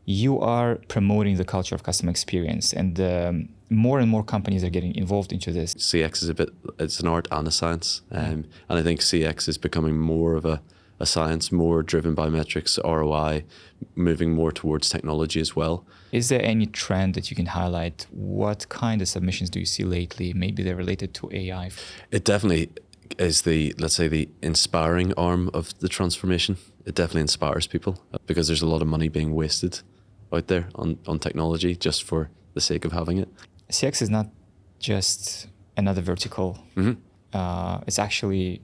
you are promoting the culture of customer experience, and more and more companies are getting involved into this. CX is it's an art and a science. And I think CX is becoming more of a science, more driven by metrics, ROI, moving more towards technology as well. Is there any trend that you can highlight? What kind of submissions do you see lately? Maybe they're related to AI. It definitely is let's say the inspiring arm of the transformation. It definitely inspires people because there's a lot of money being wasted out there on technology just for the sake of having it. CX is not just another vertical. It's actually,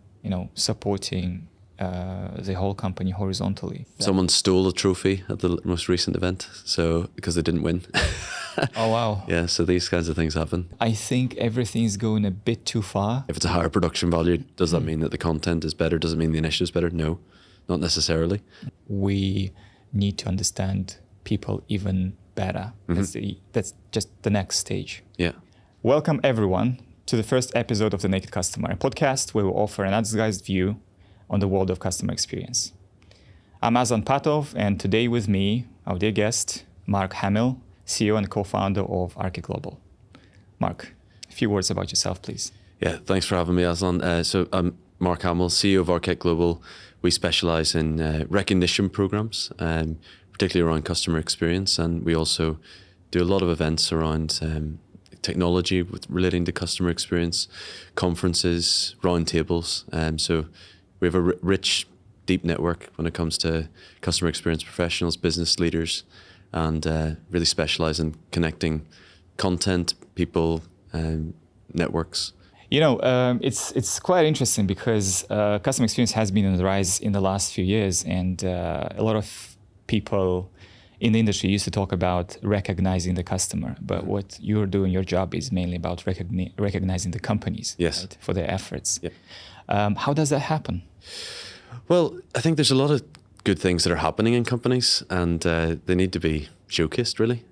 supporting the whole company horizontally. Someone stole a trophy at the most recent event, so because they didn't win. Oh, wow. Yeah, so these kinds of things happen. I think everything's going a bit too far. If it's a higher production value, does that mean that the content is better? Does it mean the initiative is better? No, not necessarily. We need to understand people even better. That's just the next stage. Yeah. Welcome, everyone, to the first episode of The Naked Customer, a podcast where we offer an undisguised view on the world of customer experience. I'm Aslan Patov, and today with me, our dear guest, Mark Hamill, CEO and co-founder of ARCET Global. Mark, a few words about yourself, please. Yeah, thanks for having me, Aslan. So I'm Mark Hamill, CEO of ARCET Global. We specialize in recognition programs, particularly around customer experience, and we also do a lot of events around technology relating to customer experience, conferences, roundtables. So we have a rich, deep network when it comes to customer experience professionals, business leaders, and really specialize in connecting content, people, networks. It's quite interesting because customer experience has been on the rise in the last few years, and a lot of people in the industry used to talk about recognizing the customer, but what you're doing, your job is mainly about recognizing the companies, yes, right, for their efforts. Yep. How does that happen? Well, I think there's a lot of good things that are happening in companies, and they need to be showcased, really.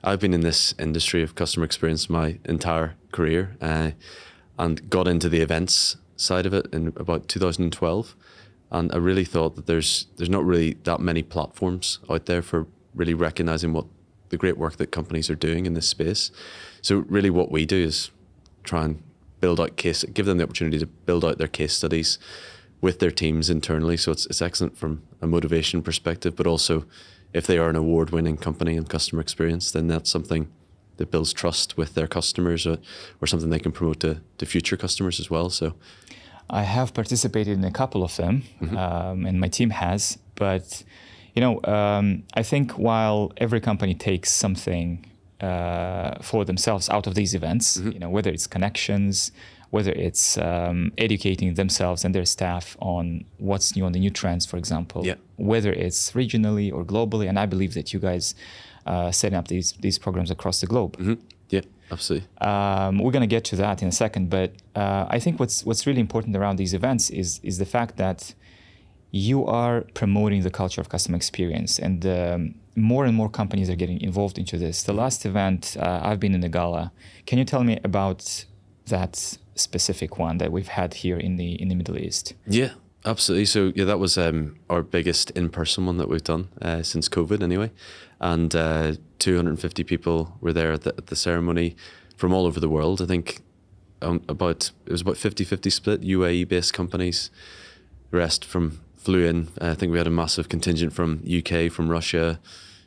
I've been in this industry of customer experience my entire career and got into the events side of it in about 2012. And I really thought that there's not really that many platforms out there for really recognizing what the great work that companies are doing in this space. So really what we do is try and give them the opportunity to build out their case studies with their teams internally. So it's excellent from a motivation perspective, but also if they are an award-winning company in customer experience, then that's something that builds trust with their customers or something they can promote to future customers as well. So I have participated in a couple of them, and my team has. But, I think while every company takes something for themselves out of these events, whether it's connections, whether it's educating themselves and their staff on what's new on the new trends, for example, whether it's regionally or globally. And I believe that you guys setting up these programs across the globe. Yeah, absolutely. We're going to get to that in a second, but I think what's really important around these events is the fact that you are promoting the culture of customer experience, and more and more companies are getting involved into this. The last event, I've been in the gala. Can you tell me about that specific one that we've had here in the Middle East? Yeah, absolutely. So that was our biggest in-person one that we've done since COVID anyway. And 250 people were there at the ceremony from all over the world. I think it was about 50-50 split, UAE-based companies. The rest flew in. I think we had a massive contingent from UK, from Russia,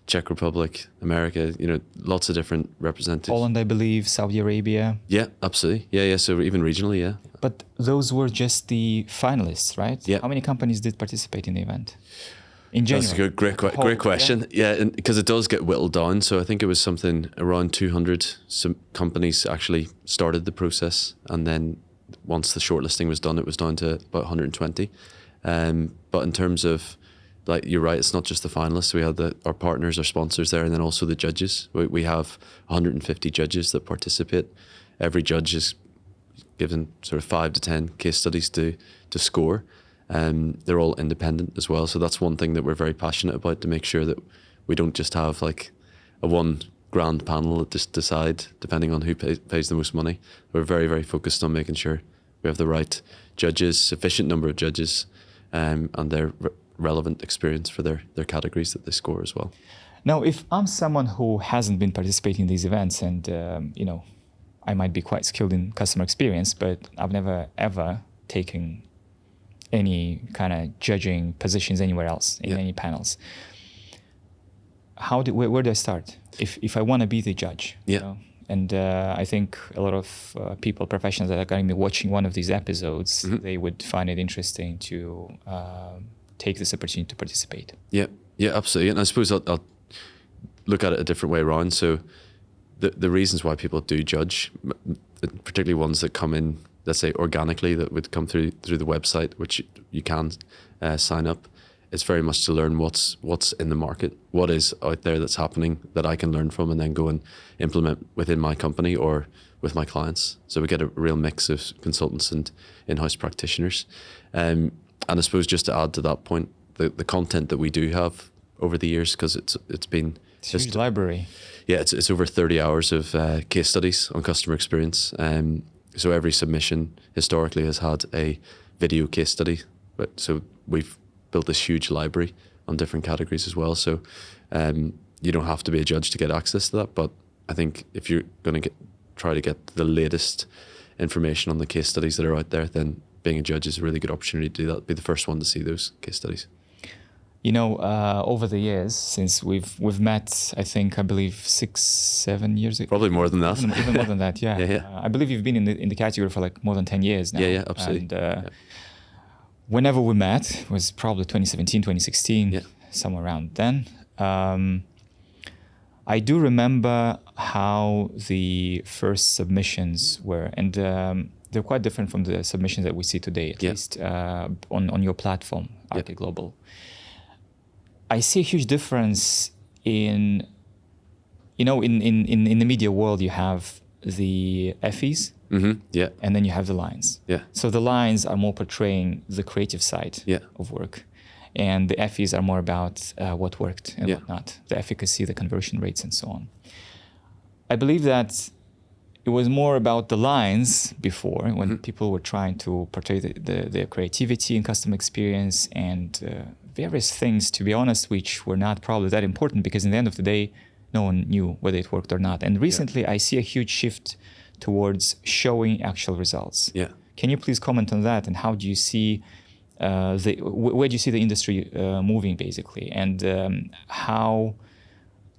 Czech Republic, America, lots of different representatives. Poland, I believe, Saudi Arabia. Yeah, absolutely. Yeah. So even regionally, yeah. But those were just the finalists, right? Yeah. How many companies did participate in the event? In general? That's a great question. Yeah, because it does get whittled down. So I think it was something around 200 companies actually started the process. And then once the shortlisting was done, it was down to about 120. But in terms of, you're right, it's not just the finalists. We had our partners, our sponsors there, and then also the judges. We have 150 judges that participate. Every judge is given sort of 5 to 10 case studies to score. They're all independent as well. So that's one thing that we're very passionate about, to make sure that we don't just have a one grand panel that just decide depending on who pays the most money. We're very, very focused on making sure we have the right judges, sufficient number of judges, and their relevant experience for their categories that they score as well. Now, if I'm someone who hasn't been participating in these events and, I might be quite skilled in customer experience, but I've never ever taken any kind of judging positions anywhere else in any panels. Where do I start if I want to be the judge? And I think a lot of people, professionals that are going to be watching one of these episodes, they would find it interesting to take this opportunity to participate. Yeah, absolutely. And I suppose I'll look at it a different way around. So the reasons why people do judge, particularly ones that come in, let's say organically, that would come through the website, which you can sign up, it's very much to learn what's in the market, what is out there that's happening that I can learn from and then go and implement within my company or with my clients. So we get a real mix of consultants and in-house practitioners. And I suppose just to add to that point, the content that we do have over the years, because it's been a huge library. Yeah, it's over 30 hours of case studies on customer experience. So every submission historically has had a video case study. So we've built this huge library on different categories as well. So you don't have to be a judge to get access to that. But I think if you're going to try to get the latest information on the case studies that are out there, then being a judge is a really good opportunity to do that. Be the first one to see those case studies. Over the years, since we've met, I believe 6-7 years ago. Probably more than that. Even more than that, yeah. Yeah. I believe you've been in the category for like more than 10 years now. Yeah, absolutely. And whenever we met, it was probably 2017, 2016, somewhere around then. I do remember how the first submissions were, and they're quite different from the submissions that we see today, at least on your platform, ARCET Global. I see a huge difference in the media world. You have the FEs, and then you have the lines. So the lines are more portraying the creative side of work, and the FEs are more about what worked and what not, the efficacy, the conversion rates, and so on. I believe that it was more about the lines before, when people were trying to portray their creativity and customer experience and various things, to be honest, which were not probably that important, because in the end of the day, no one knew whether it worked or not. And recently, I see a huge shift towards showing actual results. Can you please comment on that, and how do you see where do you see the industry moving, basically, and how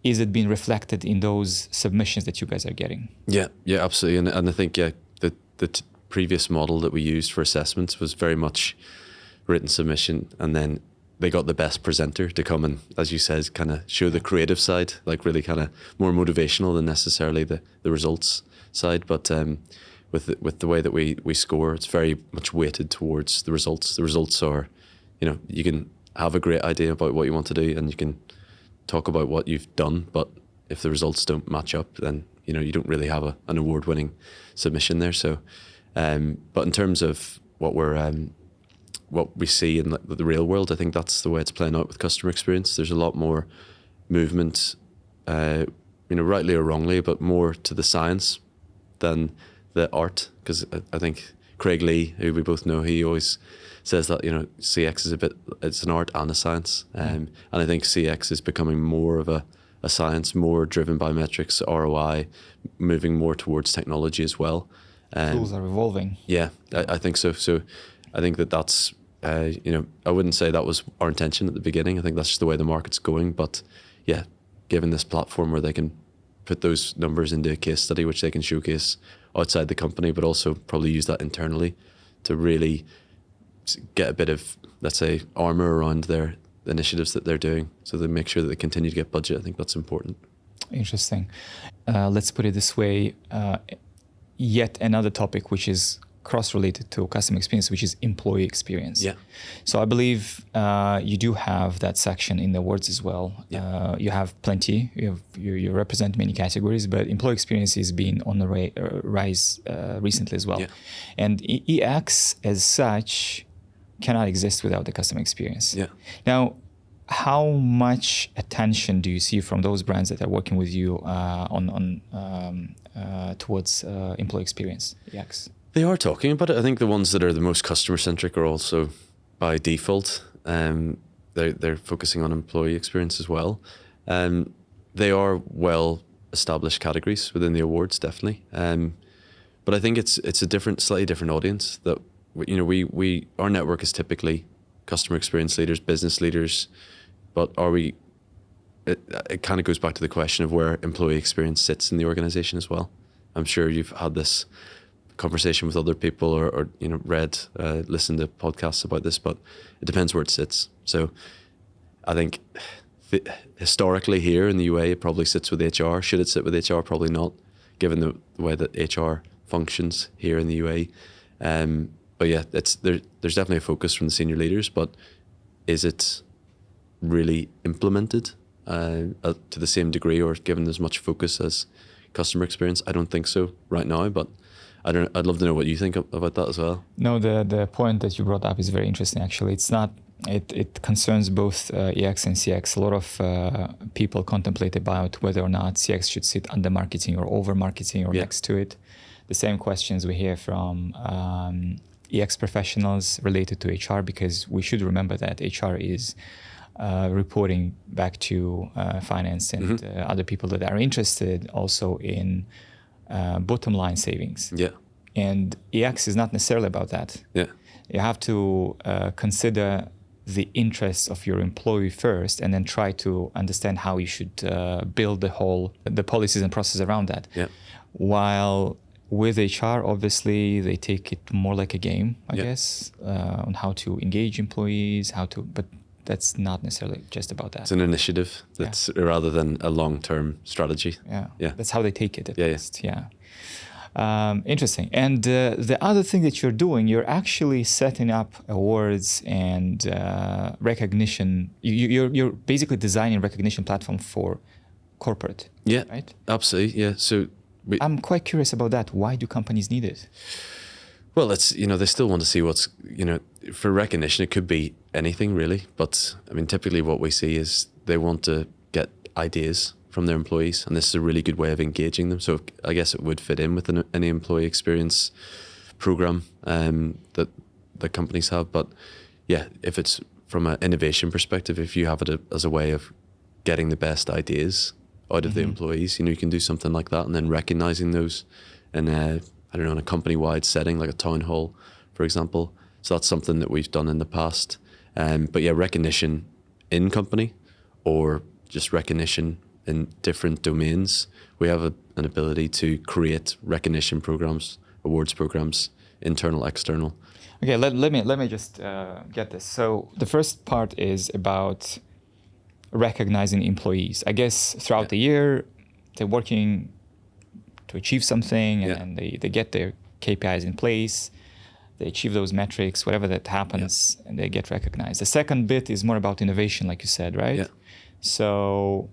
is it being reflected in those submissions that you guys are getting? Yeah, absolutely. And I think the previous model that we used for assessments was very much written submission, and then they got the best presenter to come and, as you said, kind of show the creative side, like really kind of more motivational than necessarily the results side. But with the way that we score, it's very much weighted towards the results. The results are, you can have a great idea about what you want to do and you can talk about what you've done, but if the results don't match up, then you don't really have an award-winning submission there. So, but in terms of what we see in the real world, I think that's the way it's playing out with customer experience. There's a lot more movement, rightly or wrongly, but more to the science than the art. Because I think Craig Lee, who we both know, he always says that CX is it's an art and a science, and I think CX is becoming more of a science, more driven by metrics, ROI, moving more towards technology as well. Tools are evolving. Yeah, I think so. So I think that's I wouldn't say that was our intention at the beginning. I think that's just the way the market's going. But yeah, given this platform where they can put those numbers into a case study, which they can showcase outside the company, but also probably use that internally to really get a bit of, let's say, armor around their initiatives that they're doing, so they make sure that they continue to get budget. I think that's important. Interesting. Let's put it this way. Yet another topic which is cross-related to customer experience, which is employee experience. Yeah. So I believe you do have that section in the awards as well. Yeah. You have plenty. You represent many categories, but employee experience is being on the rise recently as well. Yeah. And EX as such cannot exist without the customer experience. Yeah. Now, how much attention do you see from those brands that are working with you towards employee experience, EX? They are talking about it. I think the ones that are the most customer-centric are also, by default, they're focusing on employee experience as well. they are well established categories within the awards, definitely. But I think it's a slightly different audience. That we our network is typically customer experience leaders, business leaders, but are we? It kind of goes back to the question of where employee experience sits in the organization as well. I'm sure you've had this conversation with other people or listened to podcasts about this, but it depends where it sits. So I think historically here in the UA, it probably sits with HR. Should it sit with HR? Probably not, given the way that HR functions here in the UA. But yeah, there's definitely a focus from the senior leaders, but is it really implemented to the same degree or given as much focus as customer experience? I don't think so right now, but I'd love to know what you think about that as well. No, the point that you brought up is very interesting. Actually, it's not. It concerns both EX and CX. A lot of people contemplate about whether or not CX should sit under marketing or over marketing or next to it. The same questions we hear from EX professionals related to HR, because we should remember that HR is reporting back to finance and other people that are interested also in bottom line savings. Yeah. And EX is not necessarily about that. Yeah. You have to consider the interests of your employee first, and then try to understand how you should build the policies and process around that. Yeah. While with HR, obviously, they take it more like a game, I guess, on how to engage employees, but that's not necessarily just about that. It's an initiative that's rather than a long-term strategy. Yeah. That's how they take it at least. Yeah. Interesting. And the other thing that you're doing, you're actually setting up awards and recognition. You're basically designing recognition platform for corporate. Yeah, right? Absolutely. Yeah. So I'm quite curious about that. Why do companies need it? Well, it's, they still want to see what's, for recognition, it could be anything really. But I mean, typically what we see is they want to get ideas from their employees, and this is a really good way of engaging them. So I guess it would fit in with any employee experience program that the companies have. But yeah, if it's from an innovation perspective, if you have it as a way of getting the best ideas out of the employees, you can do something like that, and then recognizing those in in a company-wide setting, like a town hall, for example. So that's something that we've done in the past. But yeah, recognition in company or just recognition in different domains. We have an ability to create recognition programs, awards programs, internal, external. Okay, let me just get this. So the first part is about recognizing employees. I guess throughout the year, they're working to achieve something, and they get their KPIs in place, they achieve those metrics, whatever that happens, and they get recognized. The second bit is more about innovation, like you said, right? Yeah. So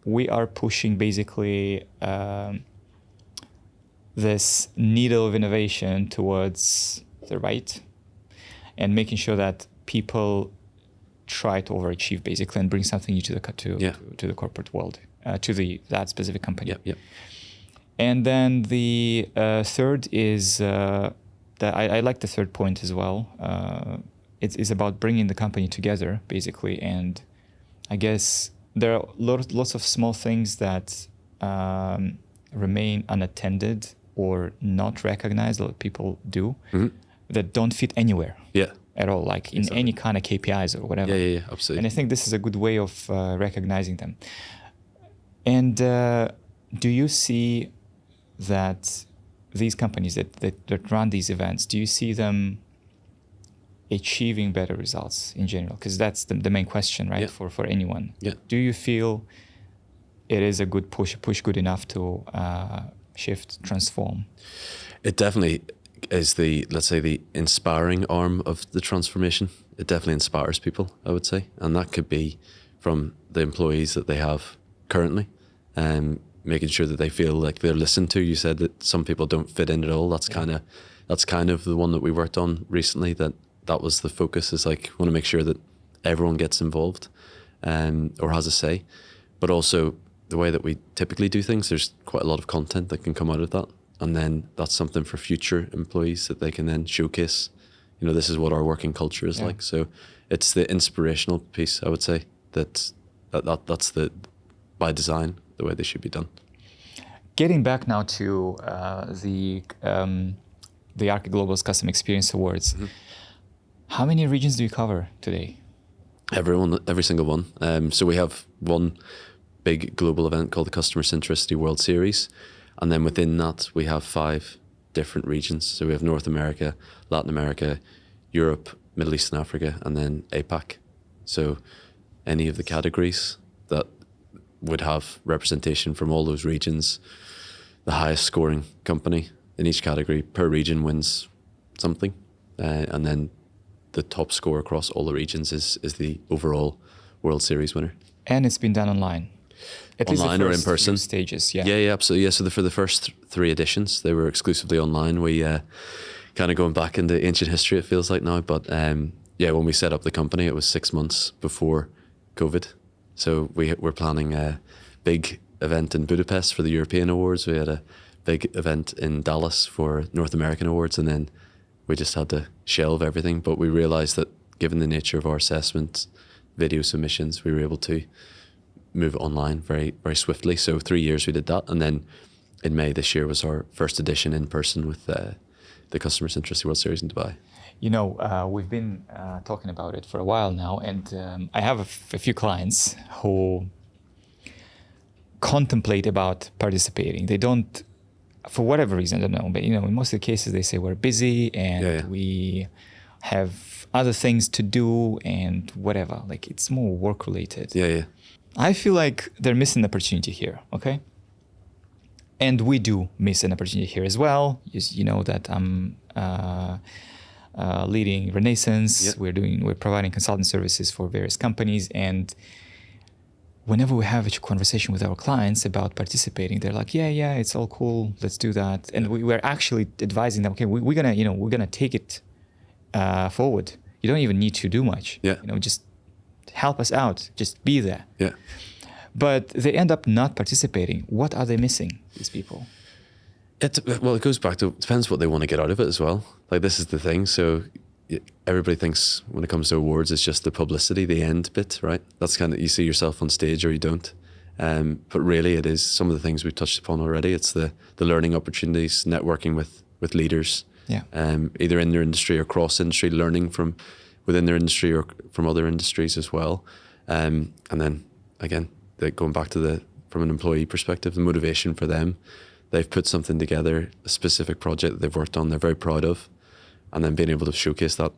we are pushing basically this needle of innovation towards the right, and making sure that people try to overachieve basically and bring something new to the corporate world, to that specific company. Yep. And then the third is that I like the third point as well. It's about bringing the company together, basically. And I guess there are lots of small things that remain unattended or not recognized, a lot of people do, that don't fit anywhere at all, like in any kind of KPIs or whatever. Yeah, absolutely. And I think this is a good way of recognizing them. And do you see that these companies that run these events, do you see them achieving better results in general? Because that's the main question, right? For anyone. Yeah. Do you feel it is a good push good enough to shift, transform? It definitely is let's say the inspiring arm of the transformation. It definitely inspires people, I would say. And that could be from the employees that they have currently, and making sure that they feel like they're listened to. You said that some people don't fit in at all. That's kind of the one that we worked on recently, that was the focus, is like, want to make sure that everyone gets involved or has a say. But also the way that we typically do things, there's quite a lot of content that can come out of that. And then that's something for future employees that they can then showcase. This is what our working culture is like. So it's the inspirational piece, I would say, that's by design the way they should be done. Getting back now to the ARCET Global's Customer Experience Awards, how many regions do you cover today? Every single one. So we have one big global event called the Customer Centricity World Series. And then within that, we have 5 different regions. So we have North America, Latin America, Europe, Middle East and Africa, and then APAC. So any of the categories that would have representation from all those regions, the highest scoring company in each category per region wins something. And then the top score across all the regions is the overall World Series winner. And it's been done online? At Online least or in person? Stages, yeah. Yeah, absolutely. Yeah, so for the first 3 editions, they were exclusively online. We kind of going back into ancient history, it feels like now. But when we set up the company, it was 6 months before COVID. So we're planning a big event in Budapest for the European Awards. We had a big event in Dallas for North American Awards, and then we just had to shelve everything. But we realized that given the nature of our assessment, video submissions, we were able to move it online very, very swiftly. So 3 years we did that. And then in May this year was our first edition in person with the Customer Centricity World Series in Dubai. You know, we've been talking about it for a while now, and I have a few clients who contemplate about participating. They don't, for whatever reason, I don't know, but in most of the cases they say we're busy and we have other things to do and whatever. Like, it's more work related. Yeah. I feel like they're missing an opportunity here, okay? And we do miss an opportunity here as well. You know that I'm leading Renaissance. Yep. We're providing consulting services for various companies, and whenever we have a conversation with our clients about participating, they're like, yeah, it's all cool, let's do that. And we're actually advising them, okay, we're gonna take it forward. You don't even need to do much. Yeah. Just help us out, just be there. Yeah. But they end up not participating. What are they missing, these people? It goes back to, depends what they want to get out of it as well. Like, this is the thing. So everybody thinks when it comes to awards, it's just the publicity, the end bit, right? That's kind of, you see yourself on stage or you don't. But really it is some of the things we've touched upon already. It's the learning opportunities, networking with leaders, either in their industry or cross industry, learning from within their industry or from other industries as well. And then again, going back to from an employee perspective, the motivation for them, they've put something together, a specific project that they've worked on, they're very proud of, and then being able to showcase that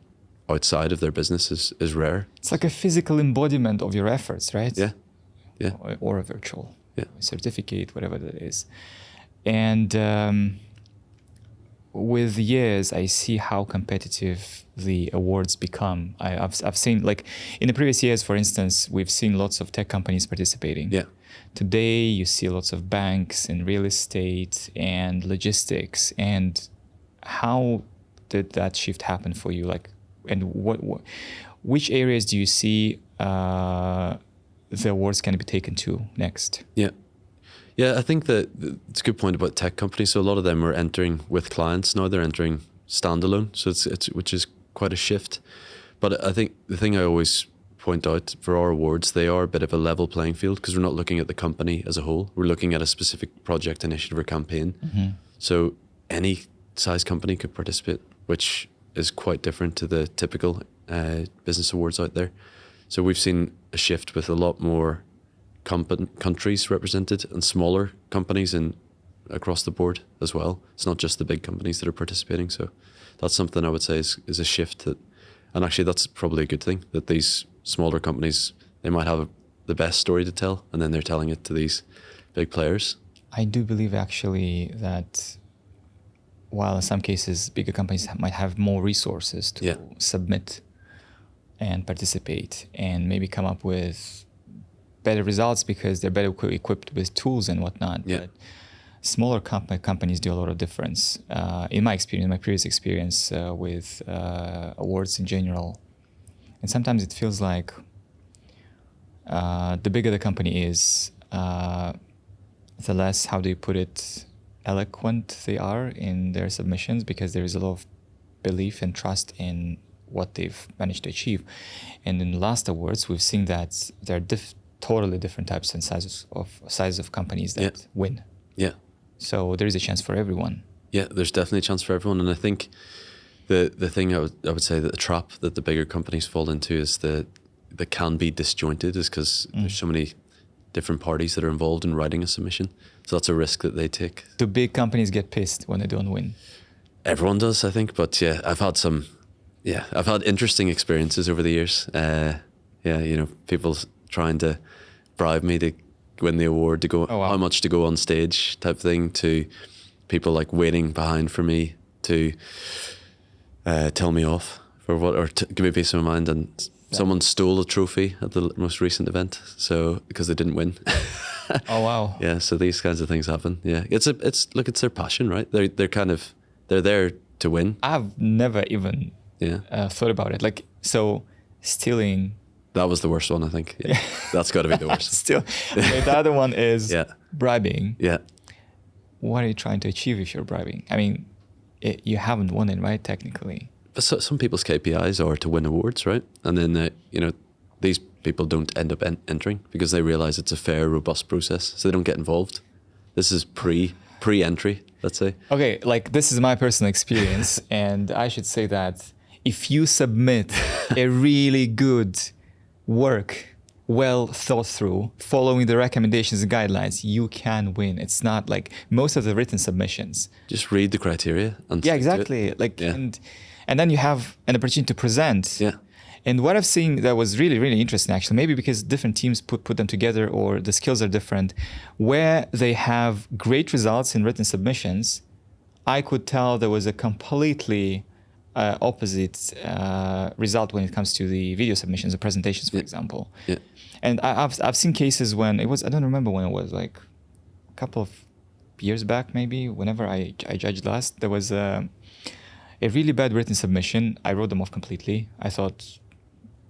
outside of their business is rare. It's like a physical embodiment of your efforts, right? Yeah. Or a virtual certificate, whatever that is. And with years, I see how competitive the awards become. I've seen, like, in the previous years, for instance, we've seen lots of tech companies participating. Yeah. Today, you see lots of banks and real estate and logistics. And how did that shift happen for you? Like, and which areas do you see the awards can be taken to next? Yeah, I think that it's a good point about tech companies. So a lot of them are entering with clients now. They're entering standalone, so it's which is quite a shift. But I think the thing I always point out for our awards, they are a bit of a level playing field because we're not looking at the company as a whole. We're looking at a specific project, initiative, or campaign. Mm-hmm. So any size company could participate, which is quite different to the typical business awards out there. So we've seen a shift with a lot more countries represented and smaller companies across the board as well. It's not just the big companies that are participating. So that's something I would say is a shift and actually that's probably a good thing, that these smaller companies, they might have the best story to tell and then they're telling it to these big players. I do believe actually that while in some cases bigger companies might have more resources to submit and participate and maybe come up with better results because they're better equipped with tools and whatnot. Yeah. But smaller companies do a lot of difference. In my experience, my previous experience with awards in general, and sometimes it feels like the bigger the company is, the less, how do you put it, eloquent they are in their submissions, because there is a lot of belief and trust in what they've managed to achieve. And in the last awards, we've seen that there are totally different types and sizes of companies that win. Yeah. So there is a chance for everyone. Yeah, there's definitely a chance for everyone. And I think the thing I would say that the trap that the bigger companies fall into is that can be disjointed is because there's so many different parties that are involved in writing a submission. So that's a risk that they take. Do big companies get pissed when they don't win? Everyone does, I think. But yeah, I've had interesting experiences over the years. People trying to bribe me to win the award, to go, how much to go on stage type thing, to people like waiting behind for me to tell me off for what, or to give me peace of mind. And someone stole a trophy at the most recent event, so because they didn't win. Oh wow! Yeah, so these kinds of things happen. Yeah, it's their passion, right? They're there to win. I've never even thought about it. Like, so stealing. That was the worst one, I think. Yeah. That's got to be the worst. Still, okay, the other one is bribing. Yeah. What are you trying to achieve if you're bribing? I mean, you haven't won it, right? Technically. But some people's KPIs are to win awards, right? And then these people don't end up entering because they realize it's a fair, robust process, so they don't get involved. This is pre-entry, let's say. Okay, like this is my personal experience, and I should say that if you submit a really good work, well thought through, following the recommendations and guidelines, you can win. It's not like most of the written submissions. Just read the criteria and exactly. And then you have an opportunity to present. Yeah. And what I've seen that was really, really interesting, actually, maybe because different teams put them together or the skills are different, where they have great results in written submissions, I could tell there was a completely opposite result when it comes to the video submissions or presentations, for example. Yeah. And I've seen cases when it was, I don't remember when it was, like a couple of years back, maybe, whenever I judged last, there was a really bad written submission. I wrote them off completely. I thought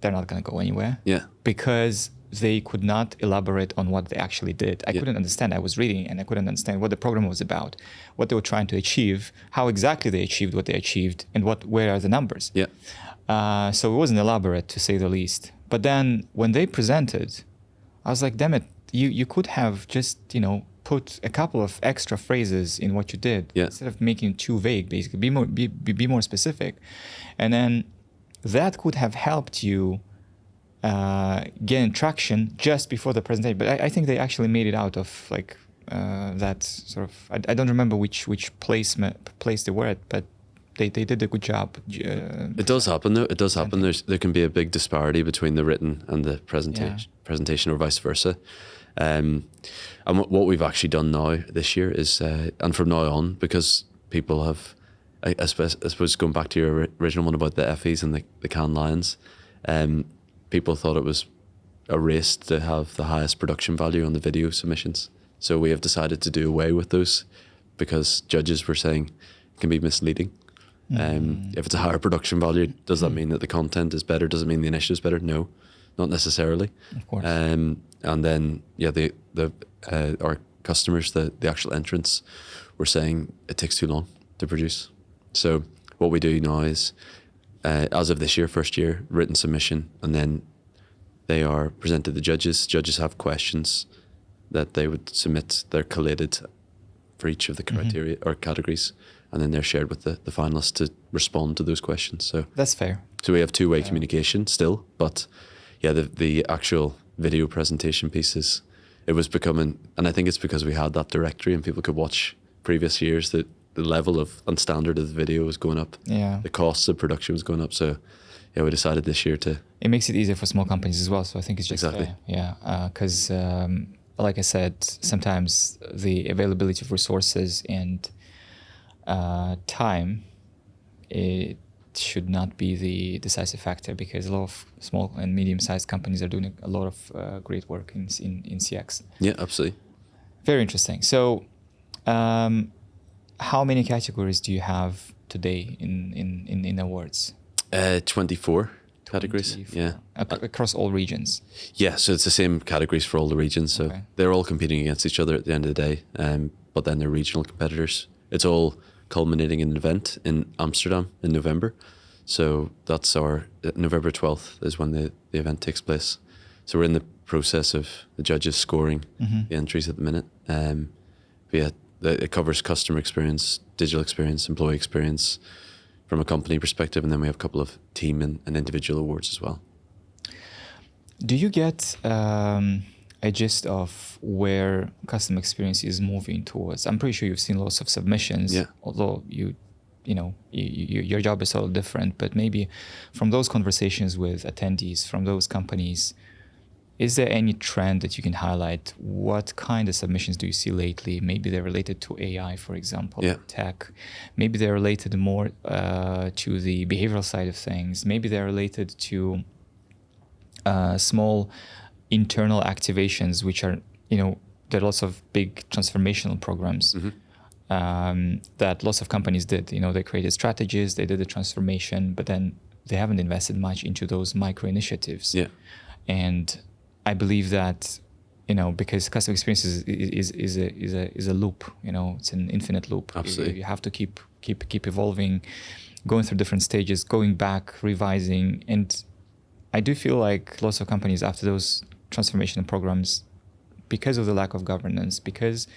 they're not going to go anywhere. Yeah. Because they could not elaborate on what they actually did. I couldn't understand. I was reading and I couldn't understand what the program was about, what they were trying to achieve, how exactly they achieved what they achieved, and where are the numbers. Yeah. So it wasn't elaborate, to say the least. But then when they presented, I was like, damn it, you could have just, put a couple of extra phrases in what you did instead of making it too vague, basically. Be more specific. And then that could have helped you gain traction just before the presentation. But I think they actually made it out of that sort of, I don't remember which place they were at, but they did a good job. It does happen though. It does happen. There can be a big disparity between the written and the presentation or vice versa. And what we've actually done now this year is, and from now on, because people have, I suppose going back to your original one about the Effies and the Cannes Lions, people thought it was a race to have the highest production value on the video submissions. So we have decided to do away with those because judges were saying it can be misleading. If it's a higher production value, does that mean that the content is better? Does it mean the initiative is better? No, not necessarily. Of course. And then our customers, the actual entrants, were saying it takes too long to produce. So what we do now is, as of this year, first year, written submission, and then they are presented to the judges. Judges have questions that they would submit. They're collated for each of the criteria or categories, and then they're shared with the finalists to respond to those questions. So that's fair. So we have two-way communication still, but the actual video presentation pieces, it was becoming, and I think it's because we had that directory and people could watch previous years, that the level of and standard of the video was going up. Yeah. The costs of production was going up. So we decided this year to. It makes it easier for small companies as well. So I think it's just exactly. Because like I said, sometimes the availability of resources and time, it should not be the decisive factor, because a lot of small and medium-sized companies are doing a lot of great work in CX. Yeah, absolutely. Very interesting. So how many categories do you have today in awards? 24 categories. 24. Yeah. Across all regions? Yeah, so it's the same categories for all the regions. So they're all competing against each other at the end of the day, but then they're regional competitors. It's all culminating in an event in Amsterdam in November. So that's our November 12th is when the event takes place. So we're in the process of the judges scoring the entries at the minute. But yeah, it covers customer experience, digital experience, employee experience from a company perspective, and then we have a couple of team and individual awards as well. Do you get a gist of where customer experience is moving towards? I'm pretty sure you've seen lots of submissions, although your job is all different, but maybe from those conversations with attendees from those companies, is there any trend that you can highlight? What kind of submissions do you see lately? Maybe they're related to AI, for example, tech. Maybe they're related more to the behavioral side of things. Maybe they're related to small internal activations, which are, there are lots of big transformational programs that lots of companies did. They created strategies, they did the transformation, but then they haven't invested much into those micro initiatives. And I believe that, because customer experience is a loop. It's an infinite loop. Absolutely. You have to keep evolving, going through different stages, going back, revising. And I do feel like lots of companies after those transformation programs, because of the lack of governance, because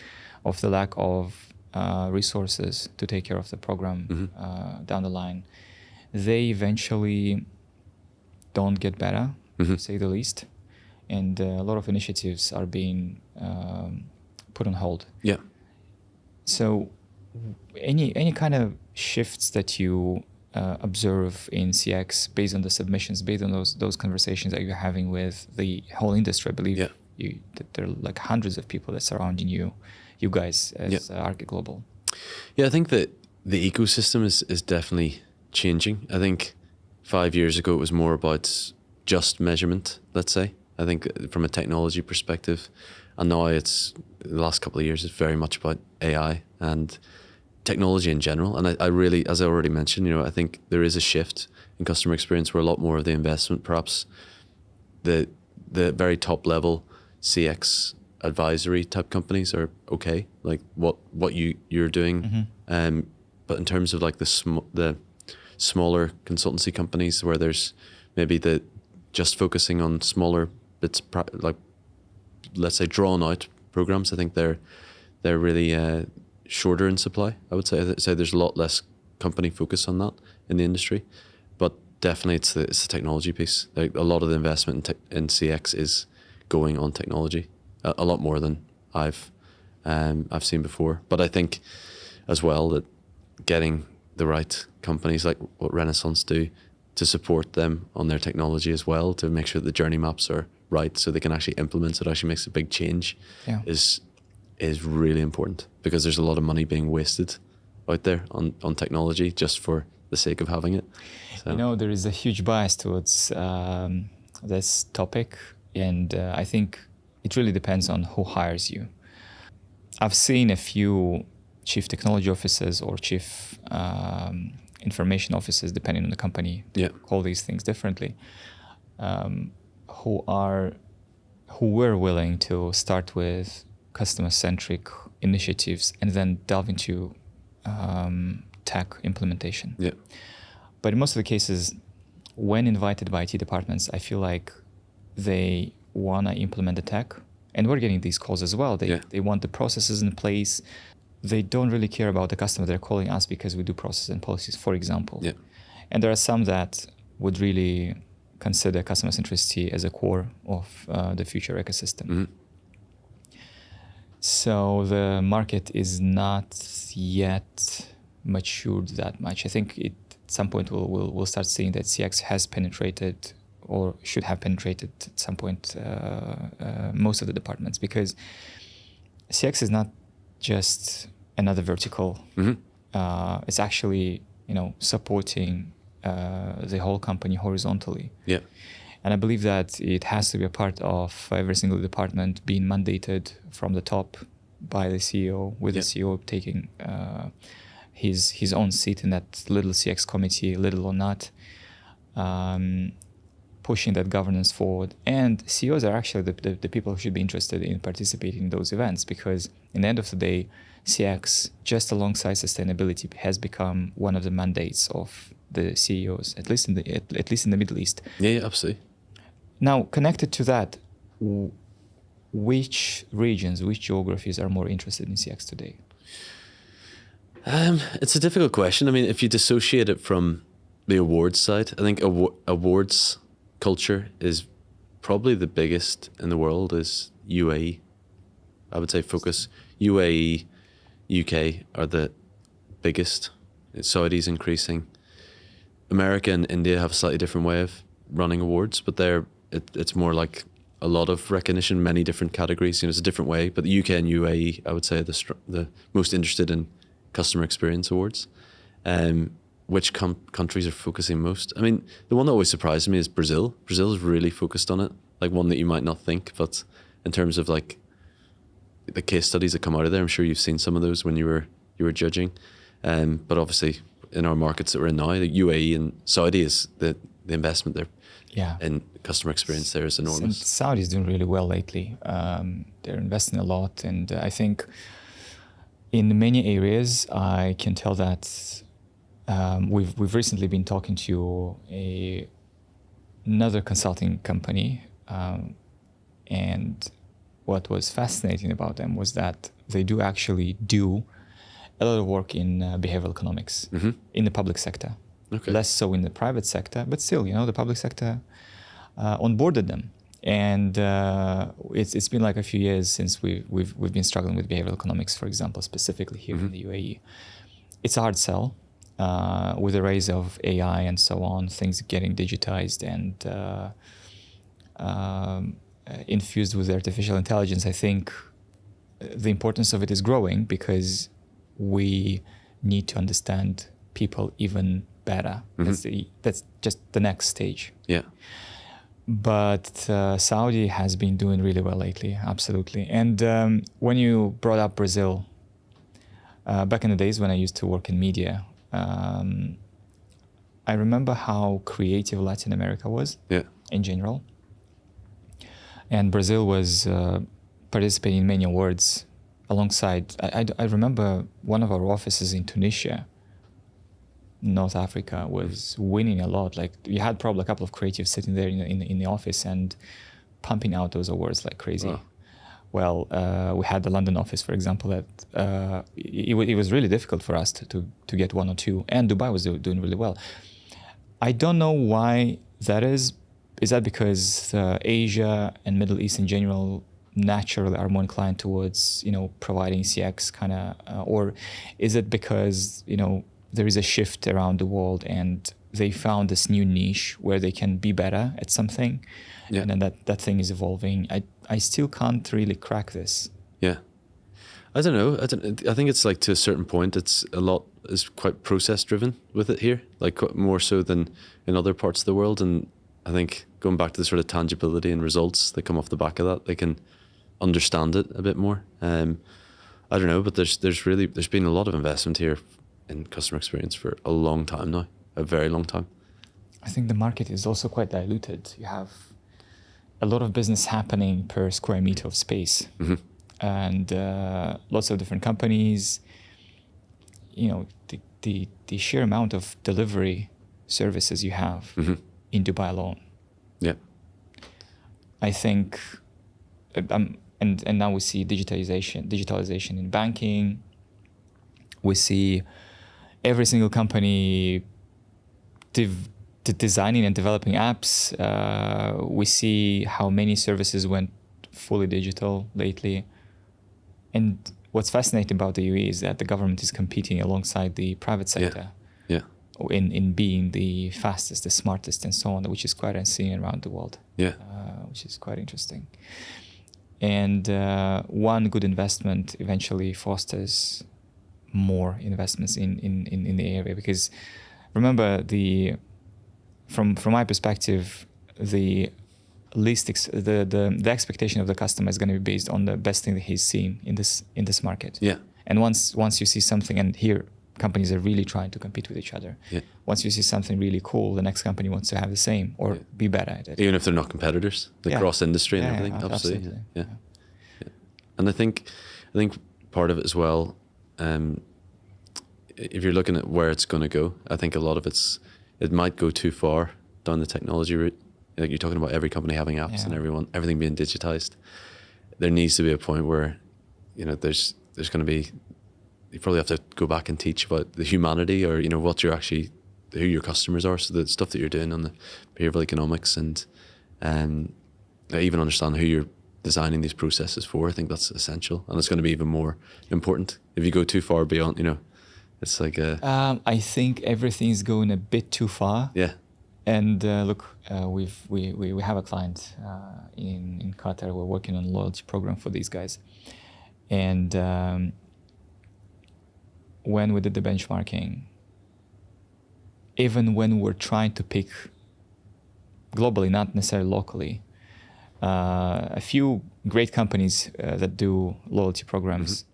of the lack of resources to take care of the program down the line, they eventually don't get better, to say the least. And a lot of initiatives are being put on hold. So any kind of shifts that you observe in CX based on the submissions, based on those conversations that you're having with the whole industry? I believe that there are like hundreds of people that surrounding you guys as ARCET Global. Yeah, I think that the ecosystem is definitely changing. I think 5 years ago it was more about just measurement, let's say. I think from a technology perspective, and now the last couple of years, it's very much about AI and technology in general. And I really, as I already mentioned, I think there is a shift in customer experience where a lot more of the investment, perhaps the very top level CX advisory type companies are okay, like what you're doing. But in terms of like the smaller consultancy companies where there's maybe just focusing on smaller bits, like let's say drawn out programs, I think they're really shorter in supply. I would say there's a lot less company focus on that in the industry, but definitely it's the technology piece. Like a lot of the investment in CX is going on technology, a lot more than I've seen before. But I think as well that getting the right companies like what Renaissance do to support them on their technology as well, to make sure that the journey maps are right so they can actually implement, so it actually makes a big change, is really important, because there's a lot of money being wasted out there on technology just for the sake of having it. So. There is a huge bias towards this topic, and I think it really depends on who hires you. I've seen a few chief technology officers or chief information officers, depending on the company, call these things differently, who were willing to start with customer-centric initiatives and then delve into tech implementation. But in most of the cases, when invited by IT departments, I feel like they want to implement the tech, and we're getting these calls as well. They want the processes in place. They don't really care about the customer. They're calling us because we do processes and policies, for example. And there are some that would really consider customer centricity as a core of the future ecosystem. So the market is not yet matured that much. I think at some point we'll start seeing that CX has penetrated, or should have penetrated at some point, most of the departments, because CX is not just another vertical. It's actually, supporting the whole company horizontally. And I believe that it has to be a part of every single department being mandated from the top by the CEO, with the CEO taking his own seat in that little CX committee, little or not, pushing that governance forward. And CEOs are actually the people who should be interested in participating in those events, because in the end of the day, CX, just alongside sustainability, has become one of the mandates of the CEOs, at least in the Middle East. Yeah, absolutely. Now, connected to that, which regions, which geographies are more interested in CX today? It's a difficult question. I mean, if you dissociate it from the awards side, I think awards culture is probably the biggest in the world is UAE. I would say focus. UAE, UK are the biggest. Saudi's increasing. America and India have a slightly different way of running awards, but it's more like a lot of recognition, many different categories. It's a different way. But the UK and UAE, I would say, are the most interested in customer experience awards. Which countries are focusing most? I mean, the one that always surprises me is Brazil. Brazil is really focused on it, like one that you might not think, but in terms of like the case studies that come out of there, I'm sure you've seen some of those when you were judging. But obviously, in our markets that we're in now, the UAE and Saudi is the investment there. Yeah. In customer experience there is enormous. Saudi is doing really well lately. They're investing a lot, and I think in many areas, I can tell that we've recently been talking to another consulting company, and what was fascinating about them was that they do actually do a lot of work in behavioral economics in the public sector. Okay. Less so in the private sector, but still, the public sector onboarded them. And it's been like a few years since we've been struggling with behavioral economics, for example, specifically here in the UAE. It's a hard sell with the rise of AI and so on, things getting digitized and infused with artificial intelligence. I think the importance of it is growing because we need to understand people even better. That's just the next stage. Yeah. But Saudi has been doing really well lately, absolutely. And when you brought up Brazil, back in the days when I used to work in media, I remember how creative Latin America was in general. And Brazil was participating in many awards alongside, I remember one of our offices in Tunisia, North Africa, was winning a lot. Like you had probably a couple of creatives sitting there in the office and pumping out those awards like crazy. Wow. Well, we had the London office, for example, that it was really difficult for us to get one or two, and Dubai was doing really well. I don't know why that is. Is that because Asia and Middle East in general naturally are more inclined towards providing CX kind of, or is it because there is a shift around the world and they found this new niche where they can be better at something, and then that thing is evolving? I still can't really crack this. Yeah, I don't know. I think it's like to a certain point, it's quite process driven with it here, like more so than in other parts of the world. And I think going back to the sort of tangibility and results that come off the back of that, they can understand it a bit more. I don't know, but there's been a lot of investment here in customer experience for a long time now, a very long time. I think the market is also quite diluted. You have a lot of business happening per square meter of space, and lots of different companies. The sheer amount of delivery services you have in Dubai alone. Yeah, I think, and now we see digitalization in banking. We see every single company designing and developing apps. We see how many services went fully digital lately. And what's fascinating about the UAE is that the government is competing alongside the private sector in being the fastest, the smartest, and so on, which is quite unseen around the world. Which is quite interesting. And one good investment eventually fosters more investments in the area, because remember, from my perspective, the expectation of the customer is going to be based on the best thing that he's seen in this market. And once you see something, and here companies are really trying to compete with each other. Once you see something really cool, the next company wants to have the same or be better at it. Even if they're not competitors, the cross industry and everything. Absolutely. Yeah. And I think part of it as well, if you're looking at where it's going to go, I think a lot of it might go too far down the technology route like you're talking about every company having apps and Yeah. everything being digitized. There needs to be a point where, there's going to be, you probably have to go back and teach about the humanity, or what you're actually, who your customers are, so the stuff that you're doing on the behavioral economics, and even understand who you're designing these processes for. I think that's essential, and it's going to be even more important if you go too far beyond. It's like I think everything's going a bit too far. yeah, And look, we have a client in Qatar. We're working on a loyalty program for these guys, and when we did the benchmarking, even when we're trying to pick globally, not necessarily locally, a few great companies that do loyalty programs,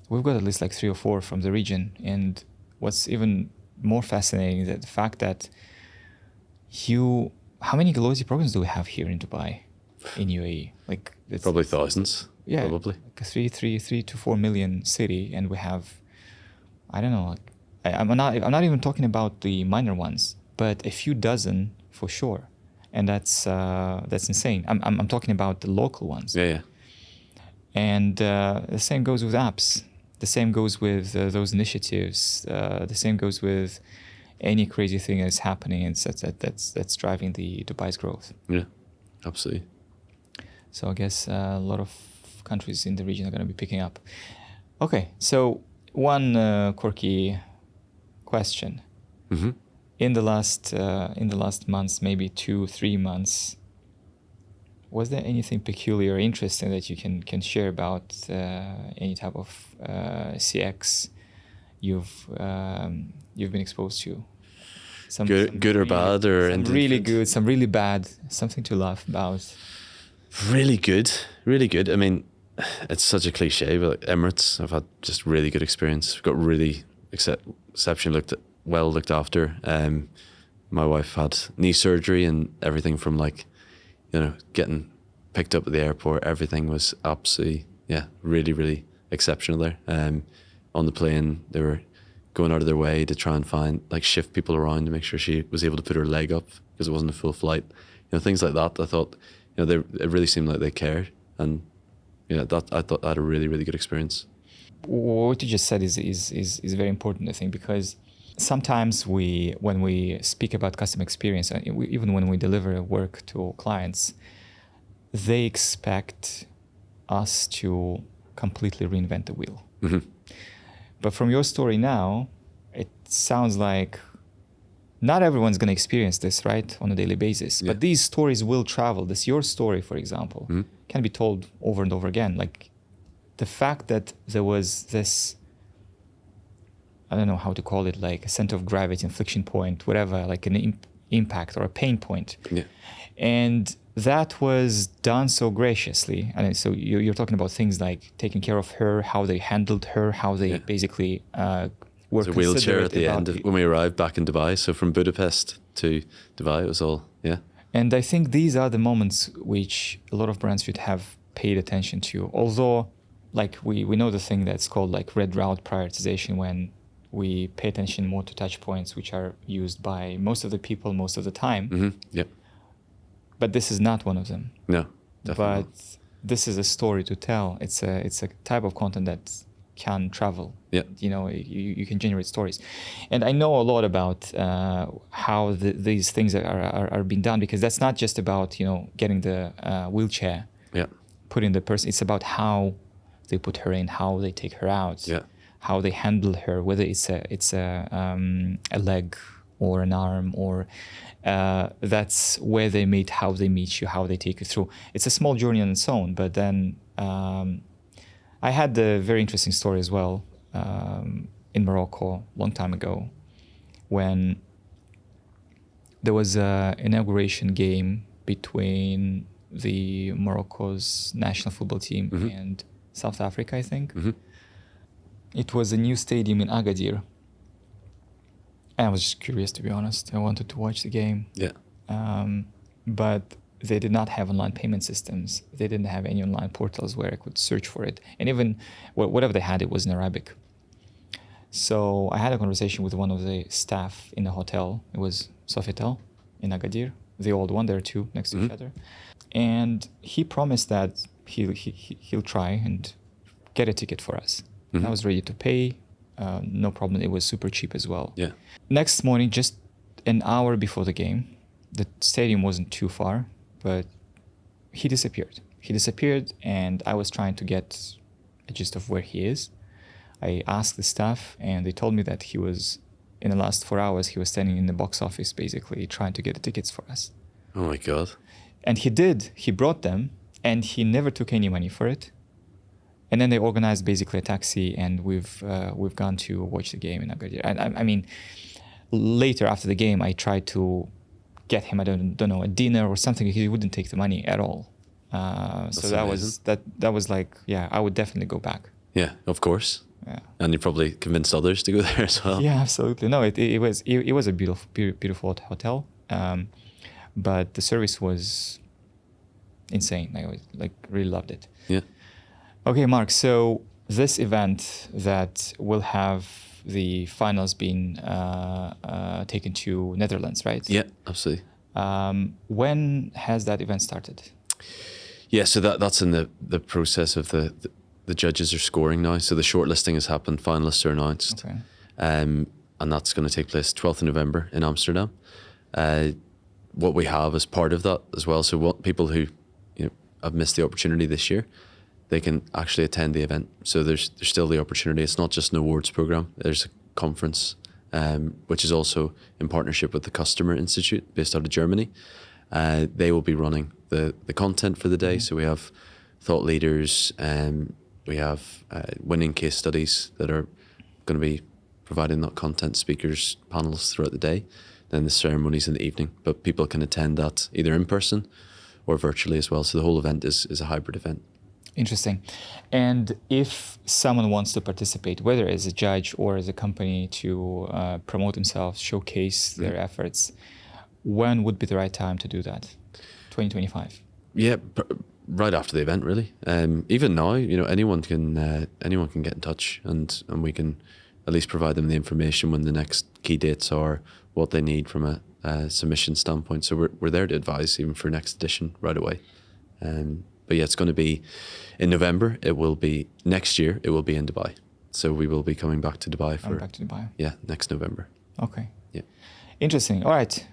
we've got at least like 3 or 4 from the region. And what's even more fascinating is that the fact that how many loyalty programs do we have here in Dubai, in UAE? Like probably thousands. Yeah, probably like a 3 to 4 million city, and we have, I don't know, like, I'm not even talking about the minor ones, but a few dozen for sure, and that's insane. I'm talking about the local ones. Yeah. And the same goes with apps. The same goes with those initiatives. The same goes with any crazy thing that's happening, and that's driving the Dubai's growth. Yeah, absolutely. So I guess a lot of countries in the region are going to be picking up. Okay, so one quirky question. Mm-hmm. In the last months, maybe 2-3 months, was there anything peculiar or interesting that you can share about any type of CX you've been exposed to? Some Good or really, bad, or some really good, some really bad, something to laugh about. Really good. I mean, it's such a cliche, but like Emirates, I've had just really good experience. Got really exceptionally well looked after. My wife had knee surgery, and everything from like, getting picked up at the airport, everything was absolutely, really, really exceptional there. On the plane, they were going out of their way to try and shift people around to make sure she was able to put her leg up because it wasn't a full flight. Things like that. I thought, it really seemed like they cared, and I thought I had a really, really good experience. What you just said is very important, I think, because sometimes when we speak about customer experience, even when we deliver work to clients, they expect us to completely reinvent the wheel. Mm-hmm. But from your story now, it sounds like not everyone's going to experience this, right, on a daily basis. Yeah. But these stories will travel. Your story, for example, can be told over and over again. Like the fact that there was this, I don't know how to call it, like a center of gravity, inflection point, whatever, like an impact or a pain point. Yeah. And that was done so graciously. And so you're talking about things like taking care of her, how they handled her, how they basically were considerate. A wheelchair at the end when we arrived back in Dubai. So from Budapest to Dubai, it was all, And I think these are the moments which a lot of brands should have paid attention to. Although, like we know the thing that's called like red route prioritization, when we pay attention more to touch points which are used by most of the people most of the time. Mm-hmm. Yep. But this is not one of them. No, definitely. But this is a story to tell. It's a type of content that can travel. Yeah. You can generate stories. And I know a lot about how these things are being done, because that's not just about, getting the wheelchair, putting the person. It's about how they put her in, how they take her out, how they handle her, whether it's a leg or an arm, or that's where they meet, how they meet you, how they take you through. It's a small journey on its own, but then I had a very interesting story as well in Morocco a long time ago, when there was an inauguration game between the Morocco's national football team and South Africa, I think. Mm-hmm. It was a new stadium in Agadir. And I was just curious, to be honest. I wanted to watch the game. Yeah. But they did not have online payment systems. They didn't have any online portals where I could search for it. And even whatever they had, it was in Arabic. So I had a conversation with one of the staff in the hotel. It was Sofitel in Agadir, the old one. There are two next to each other. And he promised that he'll try and get a ticket for us. I was ready to pay. No problem. It was super cheap as well. Yeah. Next morning, just an hour before the game, the stadium wasn't too far, but he disappeared. And I was trying to get a gist of where he is. I asked the staff, and they told me that he was, in the last 4 hours, he was standing in the box office, basically trying to get the tickets for us. Oh my God. And he did. He brought them, and he never took any money for it. And then they organized basically a taxi, and we've gone to watch the game in Agadir. I mean, later after the game, I tried to get him, I don't know, a dinner or something. He wouldn't take the money at all. So that was like, yeah, I would definitely go back. Yeah, of course. Yeah. And you probably convinced others to go there as well. Yeah, absolutely. No, it was a beautiful hotel, but the service was insane. I really loved it. Yeah. Okay, Mark. So this event that will have the finals being taken to Netherlands, right? Yeah, absolutely. When has that event started? Yeah, so that's in the process of the judges are scoring now. So the shortlisting has happened, finalists are announced. Okay. And that's going to take place 12th of November in Amsterdam. What we have as part of that as well, so what people who have missed the opportunity this year, they can actually attend the event. So there's still the opportunity. It's not just an awards program. There's a conference, which is also in partnership with the Customer Institute based out of Germany. They will be running the content for the day. So we have thought leaders, we have winning case studies that are going to be providing that content, speakers, panels throughout the day, then the ceremonies in the evening. But people can attend that either in person or virtually as well. So the whole event is a hybrid event. Interesting. And if someone wants to participate, whether as a judge or as a company to promote themselves, showcase their efforts, when would be the right time to do that? 2025? Yeah, right after the event, really. Even now, anyone can get in touch, and we can at least provide them the information when the next key dates are, what they need from a submission standpoint. So we're there to advise even for next edition right away. But yeah, it's going to be in November. It will be next year. It will be in Dubai. So we will be coming back to Dubai Yeah, next November. Okay. Yeah. Interesting. All right.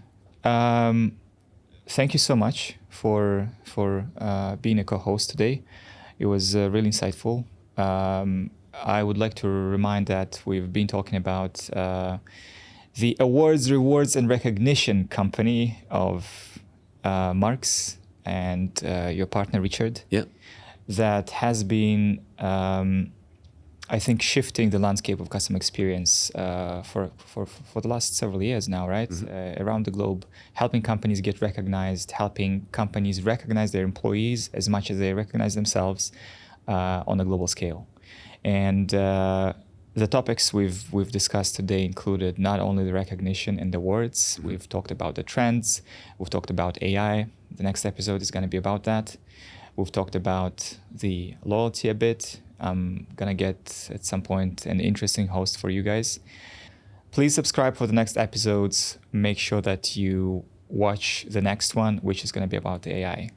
Thank you so much for being a co-host today. It was really insightful. I would like to remind that we've been talking about the awards, rewards, and recognition company of Mark's and your partner Richard. Yeah. That has been, I think, shifting the landscape of customer experience for the last several years now, right? Around the globe, helping companies get recognized, helping companies recognize their employees as much as they recognize themselves on a global scale. And the topics we've discussed today included not only the recognition and the awards. We've talked about the trends. We've talked about AI. The next episode is going to be about that. We've talked about the loyalty a bit. I'm going to get at some point an interesting host for you guys. Please subscribe for the next episodes. Make sure that you watch the next one, which is going to be about the AI.